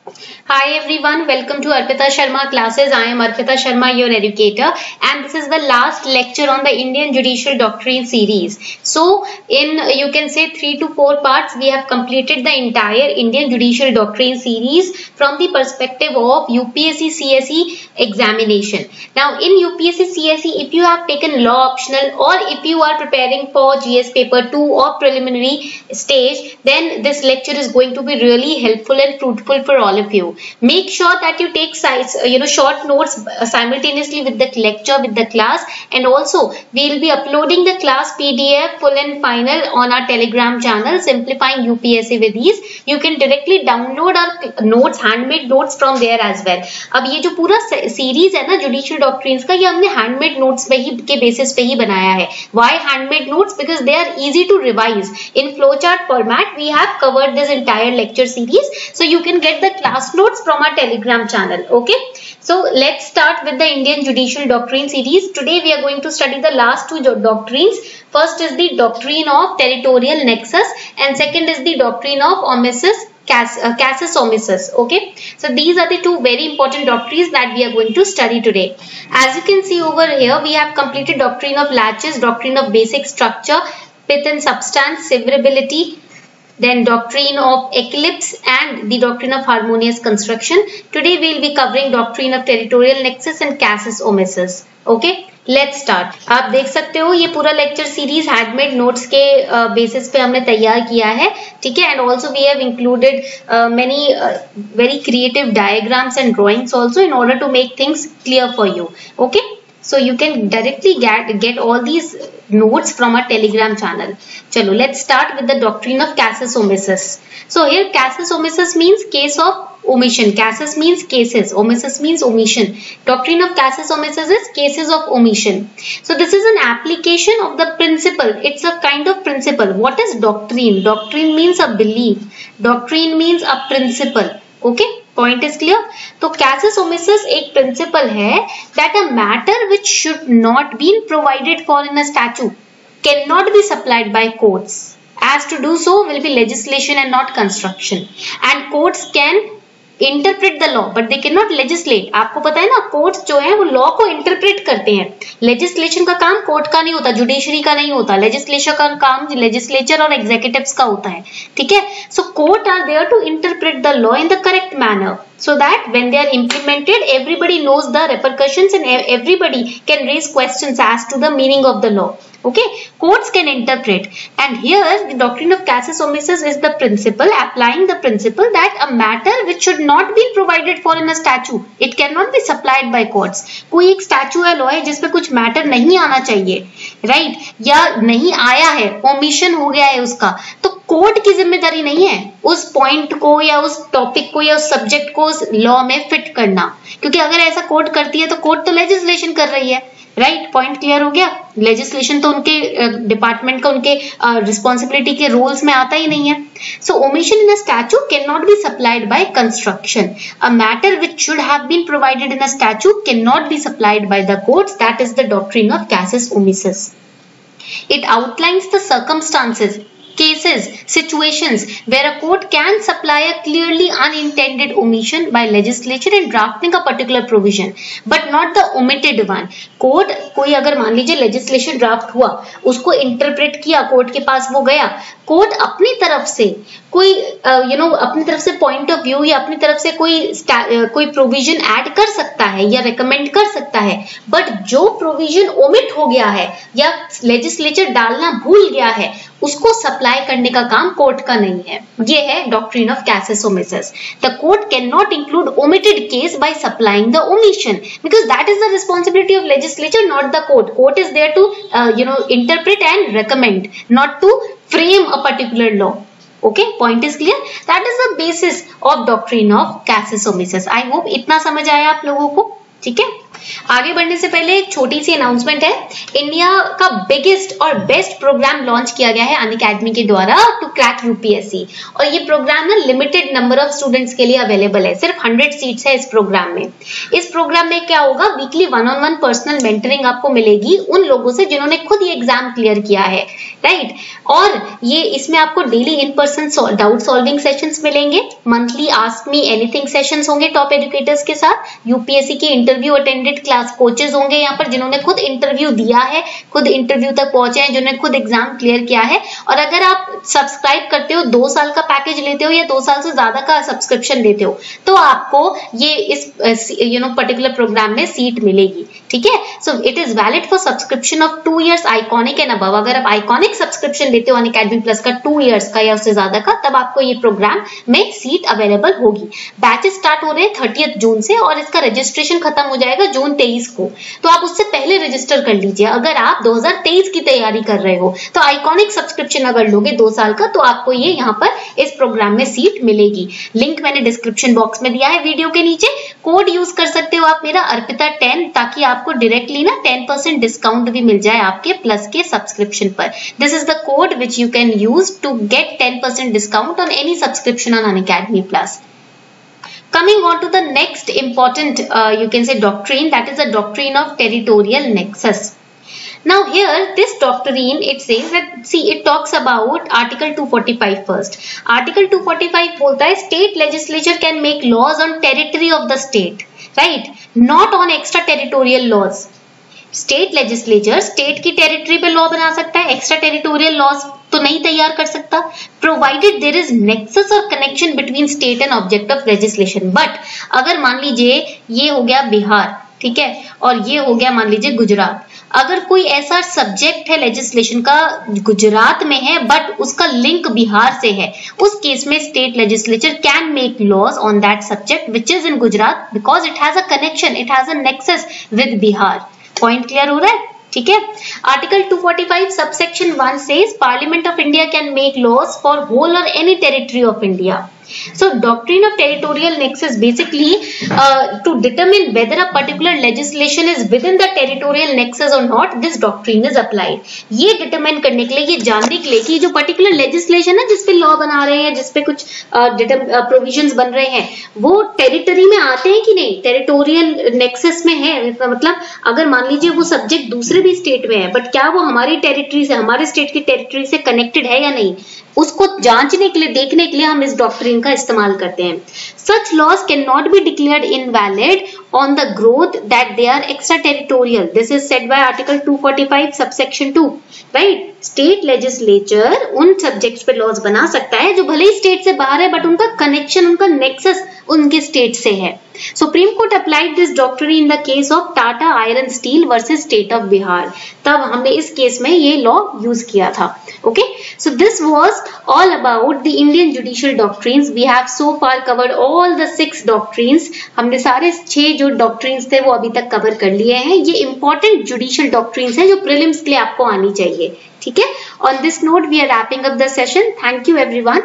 Hi everyone, welcome to Arpita Sharma classes. I am Arpita Sharma, your educator, and this is the last lecture on the Indian Judicial Doctrine series. So, in you can say 3 to 4 parts, we have completed the entire Indian Judicial Doctrine series from the perspective of UPSC CSE examination. Now, in UPSC CSE, if you have taken law optional or if you are preparing for GS paper 2 or preliminary stage, then this lecture is going to be really helpful and fruitful for all of you. Make sure that you take short notes simultaneously with the lecture, with the class, and also we will be uploading the class PDF full and final on our Telegram channel, Simplifying UPSC with Ease. You can directly download our notes, handmade notes from there as well. अब ये जो पूरा series है ना judicial doctrines का, ये हमने handmade notes पे ही के बेसिस पे ही बनाया है. Why handmade notes? Because they are easy to revise. In flowchart format, we have covered this entire lecture series, so you can get the class notes from our Telegram channel. Okay, so let's start with the Indian Judicial Doctrine series. Today we are going to study the last two doctrines. First is the doctrine of territorial nexus, and second is the doctrine of omissus casus omissus. Okay, so these are the two very important doctrines that we are going to study today. As you can see over here, we have completed doctrine of laches, doctrine of basic structure, pith and substance, severability, then doctrine of eclipse and the doctrine of harmonious construction. Today we will be covering doctrine of territorial nexus and casus omissus. Okay, let's start. आप देख सकते हो ये पूरा lecture series handmade notes के basis पे हमने तैयार किया है. ठीक है, and also we have included many very creative diagrams and drawings also in order to make things clear for you. Okay, so you can directly get all these notes from our Telegram channel. Chalo, let's start with the doctrine of casus omissus. So here casus omissus means case of omission. Casus means cases, omissus means omission. Doctrine of casus omissus is cases of omission. So this is an application of the principle. It's a kind of principle. What is doctrine? Doctrine means a belief. Doctrine means a principle. Okay, point is clear. तो casus omissus एक principle है that a matter which should not be provided for in a statute cannot be supplied by courts. As to do so will be legislation and not construction. And courts can interpret the law but they cannot legislate. आपको पता है ना, courts जो है वो law को interpret करते हैं. लेजिस्लेशन का काम कोर्ट का नहीं होता, जुडिशरी का नहीं होता. लेजिस्लेशन का काम लेजिस्लेचर और एग्जीक्यूटिव्स का होता है. ठीक है, so court are there to interpret the law in the correct manner, so that when they are implemented everybody knows the repercussions and everybody can raise questions as to the meaning of the law. Okay, courts can interpret, and here the doctrine of casus omissus is the principle, applying the principle that a matter which should not be provided for in a statute it cannot be supplied by courts. कोई एक statute है, law है जिसपे कुछ matter नहीं आना चाहिए, right, या नहीं आया है, omission हो गया है उसका, तो कोर्ट की जिम्मेदारी नहीं है उस पॉइंट को या उस टॉपिक को या उस सब्जेक्ट को उस लॉ में फिट करना, क्योंकि अगर ऐसा कोर्ट करती है तो कोर्ट तो लेजिस्लेशन कर रही है. राइट, पॉइंट क्लियर हो गया. लेजिस्लेशन तो उनके डिपार्टमेंट का, उनके रिस्पॉन्सिबिलिटी के रूल्स में आता ही नहीं है. So omission in a statute can not be supplied by construction. A matter which should have been provided in a statute can not be supplied by the courts. That is the doctrine of casus omissus. It outlines the circumstances, cases, situations where a court can supply a clearly unintended omission by legislature in drafting a particular provision, but not the omitted one. Court कोई अगर मान लीजिए legislation draft हुआ, उसको interpret किया, court के पास वो गया, कोर्ट अपनी तरफ से कोई अपनी तरफ से पॉइंट ऑफ व्यू या अपनी तरफ से कोई प्रोविजन ऐड कर सकता है या रिकमेंड कर सकता है, बट जो प्रोविजन ओमिट हो गया है या लेजिस्लेचर डालना भूल गया है उसको सप्लाई करने का काम कोर्ट का नहीं है. ये है doctrine of casus omissus. The court cannot include omitted case by supplying the omission because that is the responsibility of legislature, not the court. Court is there to interpret and recommend, not to frame a particular law. Okay, point is clear. That is the basis of doctrine of casus omissus. I hope इतना समझ आया आप लोगों को. ठीक है. आगे बढ़ने से पहले एक छोटी सी अनाउंसमेंट है। इंडिया का बिगेस्ट और बेस्ट प्रोग्राम लॉन्च किया गया है अनअकैडमी के द्वारा टू क्रैक यूपीएससी, और ये प्रोग्राम ना लिमिटेड नंबर ऑफ स्टूडेंट्स के लिए अवेलेबल है। सिर्फ 100 सीट्स है इस प्रोग्राम में। इस प्रोग्राम में क्या होगा, वीकली 1-on-1 पर्सनल मेंटरिंग आपको मिलेगी उन लोगों से जिन्होंने खुद ये एग्जाम क्लियर किया है, राइट। और ये इसमें आपको daily in person doubt solving sessions मिलेंगे, monthly ask me anything sessions होंगे टॉप एजुकेटर्स के साथ, यूपीएससी की इंटरव्यू अटेंडेड क्लास कोचेज होंगे यहाँ पर जिन्होंने खुद इंटरव्यू दिया है, खुद इंटरव्यू तक पहुंचे हैं, जिन्होंने खुद एग्जाम क्लियर किया है। और अगर आप सब्सक्राइब करते हो, 2 साल का पैकेज लेते हो या 2 साल से ज्यादा का सब्सक्रिप्शन लेते हो, तो आपको ये इस पर्टिकुलर प्रोग्राम में सीट मिलेगी, ठीक है। So it is valid for subscription of 2 years iconic and above. अगर आप आइकॉनिक सब्सक्रिप्शन लेते हो अनअकैडमी प्लस का 2 years का या उससे ज्यादा का, तब आपको ये प्रोग्राम में सीट अवेलेबल होगी। बैचेस स्टार्ट हो रहे हैं 30 जून से और इसका रजिस्ट्रेशन खत्म हो जाएगा जून 23 को, तो आप उससे पहले रजिस्टर कर लीजिए। अगर आप 2023 की तैयारी कर रहे हो तो आइकॉनिक सब्सक्रिप्शन अगर लोगे 2 साल का, तो आपको ये यहाँ पर इस प्रोग्राम में सीट मिलेगी। लिंक मैंने डिस्क्रिप्शन बॉक्स में दिया है वीडियो के नीचे। कोड यूज कर सकते हो आप मेरा अर्पिता10, ताकि आपको डायरेक्टली ना 10% डिस्काउंट भी मिल जाए आपके प्लस के सब्सक्रिप्शन पर। This is the code which you can use to get 10% discount on any subscription on Unacademy plus. Coming on to the next important, you can say doctrine, that is the doctrine of territorial nexus. Now here this doctrine, it says that, see, it talks about article 245 first. Article 245 बोलता है state legislature can make laws on territory of the state, right, not on extra territorial laws. State legislature state की territory पे law बना सकता है, extra territorial laws तो नहीं तैयार कर सकता, प्रोवाइडेड देयर इज नेक्सस और connection between state and object of legislation. But अगर मान लीजिए ये हो गया बिहार, ठीक है, और ये हो गया मान लीजिए गुजरात, अगर कोई ऐसा सब्जेक्ट है लेजिस्लेशन का गुजरात में है बट उसका लिंक बिहार से है, उस केस में state legislature can make laws on that subject which is in Gujarat because it has a connection, it has a nexus with Bihar. Point clear हो रहा है, ठीक है। Article 245 subsection 1 says Parliament of India can make laws for whole or any territory of India. So doctrine of territorial nexus basically to determine whether a particular legislation is within the territorial nexus or not, this doctrine is applied. ये determine करने के लिए, ये जानने के लिए कि जो particular legislation है जिसपे law बना रहे हैं, जिसपे कुछ provisions बन रहे हैं, वो territory में आते हैं कि नहीं, territorial nexus में है। मतलब अगर मान लीजिए वो subject दूसरे भी state में है but क्या वो हमारी territory से, हमारे state की territory से connected है या नहीं, उसको जांचने के लिए, देखने के लिए हम इस डॉक्ट्रिन का इस्तेमाल करते हैं। Such laws cannot be declared invalid on the growth that they are extraterritorial. This is said by Article 245 subsection 2. Right? State legislature उन subjects पे laws बना सकता है जो भले ही state से बाहर है but उनका connection, उनका nexus उनके state से है। Supreme Court applied this doctrine in the case of Tata Iron Steel versus State of Bihar. तब हमने इस केस में ये law use किया था। Okay? So this was all about the Indian judicial doctrines. We have so far covered all the 6 doctrines. हमने सारे 6 जो doctrines थे वो अभी तक cover कर लिए हैं। ये important judicial doctrines हैं जो prelims के लिए आपको आनी चाहिए। ठीक है? On this note, we are wrapping up the session. Thank you everyone.